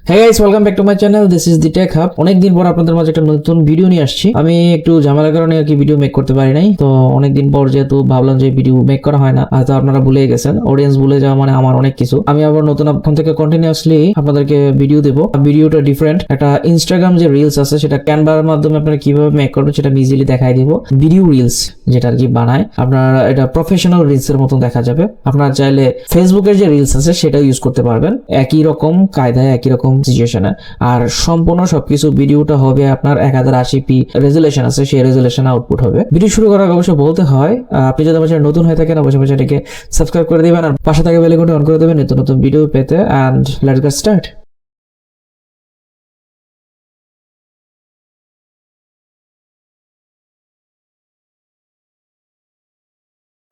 Hey guys, welcome back to my channel. This is the Tech Hub. অনেকদিন পর আপনাদের মাঝে একটা নতুন ভিডিও নিয়ে আসছি। আমি একটু ঝামেলার কারণে আর কি ভিডিও মেক করতে পারি নাই। তো অনেকদিন পর যেহেতু ভাবলাম যে ভিডিও মেক করা হয় না, হয়তো আপনারা ভুলে গেছেন। অডিয়েন্স ভুলে যাওয়া মানে আমার অনেক কিছু। আমি আবার নতুন এখন থেকে কন্টিনিউয়াসলি আপনাদেরকে ভিডিও দেব। ভিডিওটা ডিফারেন্ট। একটা ইনস্টাগ্রাম যে রিলস আছে সেটা ক্যানভার মাধ্যমে আপনারা কিভাবে মেক করবেন সেটা আমি ইজিলি দেখাই দিব। ভিডিও রিলস যেটা আর কি বানায়, আপনারা এটা প্রফেশনাল রিলস এর মতো দেখা যাবে। আপনারা চাইলে ফেসবুকের যে রিলস আছে সেটা ইউজ করতে পারবেন একই রকম কায়দায়, একই রকম সিচুয়েশনে। আর সম্পূর্ণ সবকিছু ভিডিওটা হবে আপনার 1080p রেজুলেশন আছে, সেই রেজুলেশন আউটপুট হবে। ভিডিও শুরু করার আগে অবশ্যই বলতে হয়, আপনি যদি আমার চ্যানেল নতুন হয়ে থাকেন অবশ্যই চ্যানেলটিকে সাবস্ক্রাইব করে দিবেন আর পাশে থাকা বেল আইকনটি অন করে দিবেন নতুন নতুন ভিডিও পেতে। And let's get start.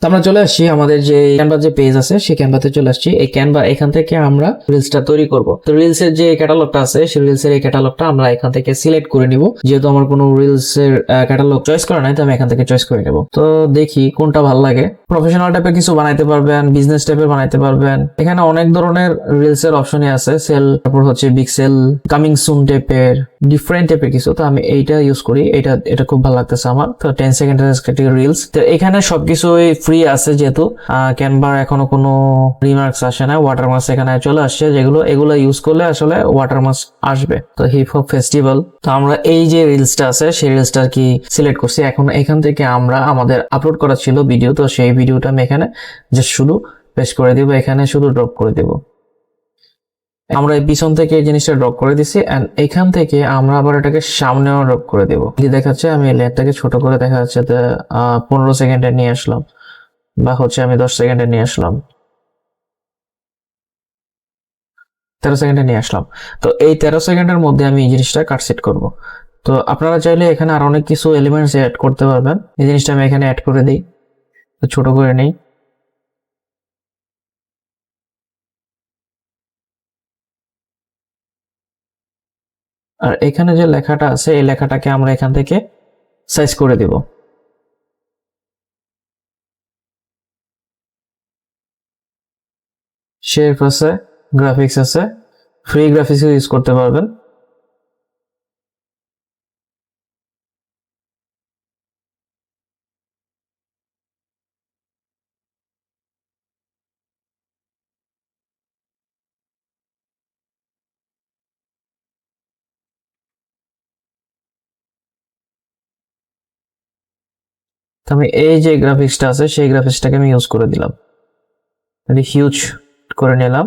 আমরা চলে আসছি আমাদের যে ক্যানভা যে পেজ আছে সেই ক্যানভাতে চলে আসছি। এই ক্যানভা এখান থেকে আমরা রিলসটা তৈরি করব। তো রিলসের যে ক্যাটালগটা আছে সেই রিলসের এই ক্যাটালগটা আমরা এখান থেকে সিলেক্ট করে নিব। যেহেতু আমার কোনো রিলসের ক্যাটালগ চয়েস করা নাই, তো আমি এখান থেকে চয়েস করে নেব। তো দেখি কোনটা ভালো লাগে। প্রফেশনাল টাইপের কিছু বানাইতে পারবেন, বিজনেস টাইপের বানাইতে পারবেন। এখানে অনেক ধরনের রিলসের অপশনই আছে। সেল, তারপর হচ্ছে বিগ সেল, কামিং সুন টাইপের, ডিফারেন্ট টাইপের কিছু। তো আমি এইটা ইউজ করি, এটা খুব ভালো লাগতেছে আমার। তো 10 সেকেন্ডের রিলস। তো এখানে সবকিছুই ফ্রি আছে, যেহেতু ক্যানভার এখনো কোনো রিমার্কস আসে না, ওয়াটারমার্কস এখানে চলে আসছে, যেগুলো এগুলো ইউজ করলে আসলে ওয়াটারমার্কস আসবে। তো হিপ হপ ফেস্টিভ্যাল, তো আমরা এই যে রিলসটা আছে সেই রিলসটা আর কি সিলেক্ট করছি। এখন এখান থেকে আমরা আমাদের আপলোড করা ছিল ভিডিও, তো সেই ভিডিওটা আমি এখানে জাস্ট শুধু পেস্ট করে দিব, এখানে শুধু ড্রপ করে দিব। আমরা এই পিছন থেকে এই জিনিসটা ড্রপ করে দিছি এন্ড এখান থেকে আমরা আবার এটাকে সামনেও ড্রপ করে দেব। কি দেখাচ্ছে, আমি লেয়ারটাকে ছোট করে দেখা যাচ্ছে 15 সেকেন্ডে নিয়ে আসলাম, বা হচ্ছে আমি 10 সেকেন্ডে নিয়ে আসলাম, 13 সেকেন্ডে নিয়ে আসলাম। তো এই 13 সেকেন্ডের মধ্যে আমি এই জিনিসটা কাটসেট করব। তো আপনারা চাইলে এখানে আর অনেক কিছু এলিমেন্টস অ্যাড করতে পারবেন। এই জিনিসটা আমি এখানে অ্যাড করে দিই, ছোট করে নেই। আর এখানে যে লেখাটা আছে এই লেখাটাকে আমরা এখান থেকে সাইজ করে দিব। শেপ আছে, গ্রাফিক্স আছে, ফ্রি গ্রাফিক্স ইউজ করতে পারবেন। তো আমি এই যে গ্রাফিক্সটা আছে সেই গ্রাফিক্সটাকে আমি ইউজ করে দিলাম, হিউজ করে নিলাম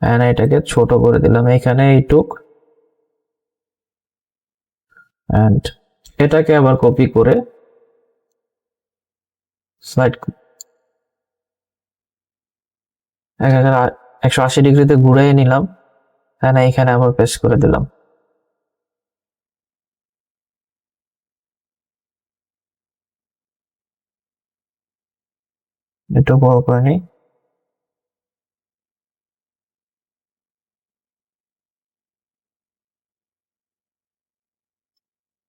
এন্ড এটাকে ছোট করে দিলাম এখানে এইটুক। এন্ড এটাকে আবার কপি করে স্লাইড 180 ডিগ্রিতে ঘুরিয়ে নিলাম এন্ড এখানে আবার পেস্ট করে দিলাম। একটু বড় করে নিই।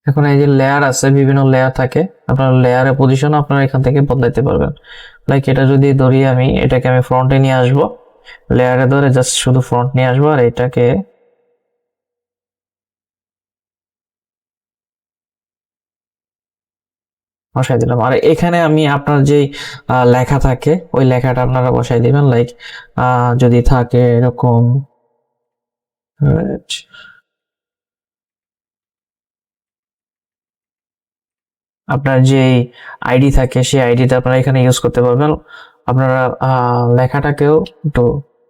এখন এই যে লেয়ার আছে, বিভিন্ন লেয়ার থাকে, আপনার লেয়ারের পজিশন আপনারা এখান থেকে বদলাইতে পারবেন। লাইক এটা যদি ধরি, আমি এটাকে আমি ফ্রন্টে নিয়ে আসবো, লেয়ারে ধরে জাস্ট শুধু ফ্রন্ট নিয়ে আসবো আর এটাকে বসাই দিলাম। আর এখানে আমি আপনার যে লেখা থাকে ওই লেখাটা আপনারা বসাই দিবেন। লাইক যদি থাকে এরকম আপনার যে আইডি থাকে সেই আইডিটা আপনারা এখানে ইউজ করতে পারবেন। আপনারা লেখাটাকেও একটু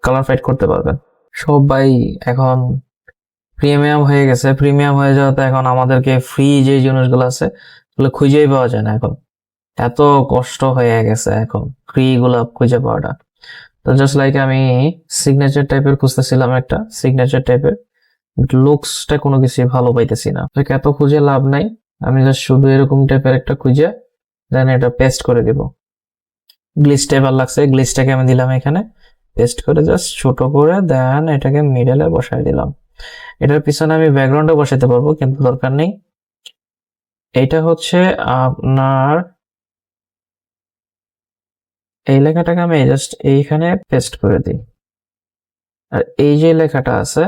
কালার ফাইড করতে পারবেন। সবাই এখন প্রিমিয়াম হয়ে গেছে, প্রিমিয়াম হয়ে যাওয়াতে এখন আমাদেরকে ফ্রি যে জিনিসগুলো আছে ওগুলো খুঁজেই পাওয়া যায় না। এখন এত কষ্ট হয়ে গেছে এখন ফ্রি গুলো খুঁজে পাওয়াটা। তো জাস্ট লাইক আমি সিগনেচার টাইপের খুঁজতেছিলাম, একটা সিগনেচার টাইপের লুকসটা কোনো কিছু ভালো পাইতেছি না, এত খুঁজে লাভ নাই। আমি জাস্ট শুধু এরকম টাইপের একটা খুঁজে দেন এটা পেস্ট করে দিব। গ্লিচ টাইপ আর লাগছে, গ্লিচটাকে আমি দিলাম এখানে, পেস্ট করে জাস্ট ছোট করে দেন এটাকে মিডলে বসাই দিলাম। এটার পিছনে আমি ব্যাকগ্রাউন্ডে বসাতে পারবো কিন্তু দরকার নেই। এইটা হচ্ছে আপনার এই লেখাটাকে আমি জাস্ট এইখানে পেস্ট করে দিই। আর এই যে লেখাটা আছে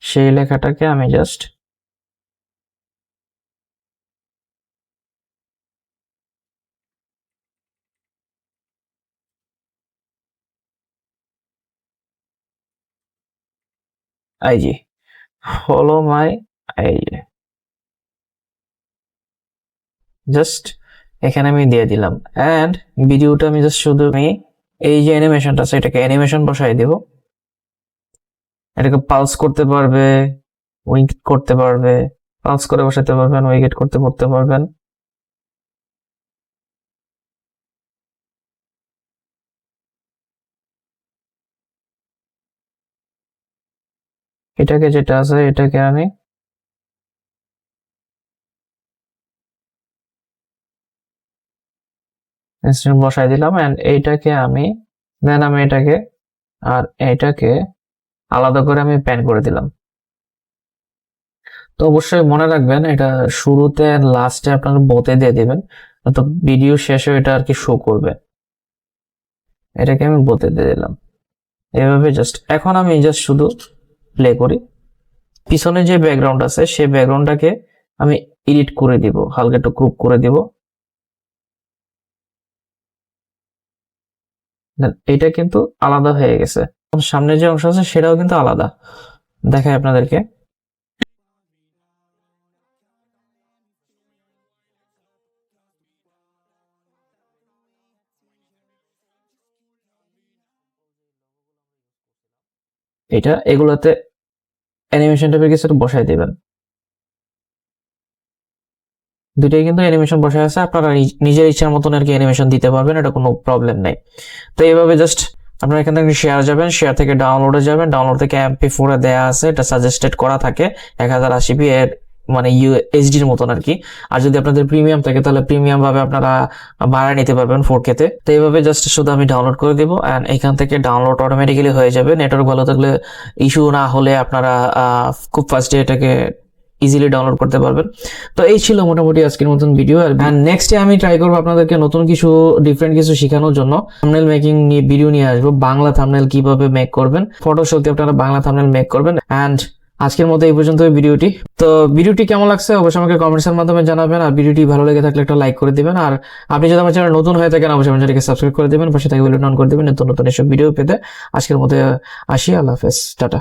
সেই লেখাটাকে আমি just IG, follow my IG, just এখানে আমি দিয়ে দিলাম। অ্যান্ড ভিডিওটা আমি জাস্ট শুধু আমি এই যে অ্যানিমেশনটা আছে এটাকে অ্যানিমেশন বসাই দেব। এটাকে পালস করতে পারবে, উইঙ্ক করতে পারবে, পালস করে বসাতে পারবেন, উইকেট করতে করতে পারবেন। এটাকে যেটা আছে এটাকে আমি ইনস্ট্যান্ট বসাই দিলাম। অ্যান্ড এইটাকে আমি দেন আমি এটাকে আর এটাকে আলাদা করে আমি প্যান করে দিলাম। তো অবশ্যই মনে রাখবেন এটা শুরুতে লাস্টে আপনার বোতে দিয়ে দিবেন, তো ভিডিও শেষে এটা আর কি শো করবে। এটাকে আমি বোতে দিয়ে দিলাম এভাবে জাস্ট। এখন আমি জাস্ট শুধু প্লে করি, পিছনে যে ব্যাকগ্রাউন্ড আছে সেই ব্যাকগ্রাউন্ডটাকে আমি এডিট করে দিব, হালকা একটু ক্রপ করে দিব। এটা কিন্তু আলাদা হয়ে গেছে, সামনে যে অংশ আছে সেটাও কিন্তু আলাদা দেখায় আপনাদেরকে। এটা এগুলোতে অ্যানিমেশন টাইপের কিছু বসাই দিবেন। দুইটাই কিন্তু অ্যানিমেশন বসে আছে, আপনারা নিজের ইচ্ছার মতন আর কি অ্যানিমেশন দিতে পারবেন, এটা কোনো প্রবলেম নেই। তো এইভাবে জাস্ট আপনারা এখান থেকে শেয়ার যাবেন, শেয়ার থেকে ডাউনলোডে যাবেন, ডাউনলোড থেকে MP4 এ দেয়া আছে, এটা সাজেস্টেড করা থাকে 1080p এর মানে এইচডির মতন আর কি। আর যদি আপনাদের প্রিমিয়াম থাকে তাহলে প্রিমিয়াম ভাবে আপনারা বাড়ায় নিতে পারবেন 4K তে। তো এইভাবে জাস্ট শুধু আমি ডাউনলোড করে দিব এন্ড এখান থেকে ডাউনলোড অটোমেটিক্যালি হয়ে যাবে। নেটওয়ার্ক ভালো থাকলে, ইস্যু না হলে আপনারা খুব ফাস্টে এটাকে ইজিলি ডাউনলোড করতে পারবেন। তো এই ছিল মোটামুটি আজকের মতন ভিডিও। আর নেক্সটে আমি ট্রাই করবো আপনাদেরকে নতুন কিছু ডিফারেন্ট কিছু শেখানোর জন্য থাম্বনেল মেকিং নিয়ে ভিডিও নিয়ে আসবো। বাংলা থাম্বনেল কিভাবে মেক করবেন, ফটোশপ দিয়ে আপনারা বাংলা থাম্বনেল মেক করবেন। এন্ড আজকের মতো এই পর্যন্ত ভিডিওটি। তো ভিডিওটি কেমন লাগছে অবশ্যই আমাকে কমেন্টসের মাধ্যমে জানাবেন। আর ভিডিওটি ভালো লেগে থাকলে একটা লাইক করে দিবেন। আর আপনি যদি আমার চ্যানেল নতুন হয়ে থাকেন অবশ্যই আমার চ্যানেলকে সাবস্ক্রাইব করে দিবেন, পাশে থাকবে বেল অন করে দিবেন নতুন নতুন এসব ভিডিও পেতে। আজকের মতো আসি, আল্লাহ হাফেজ, টাটা।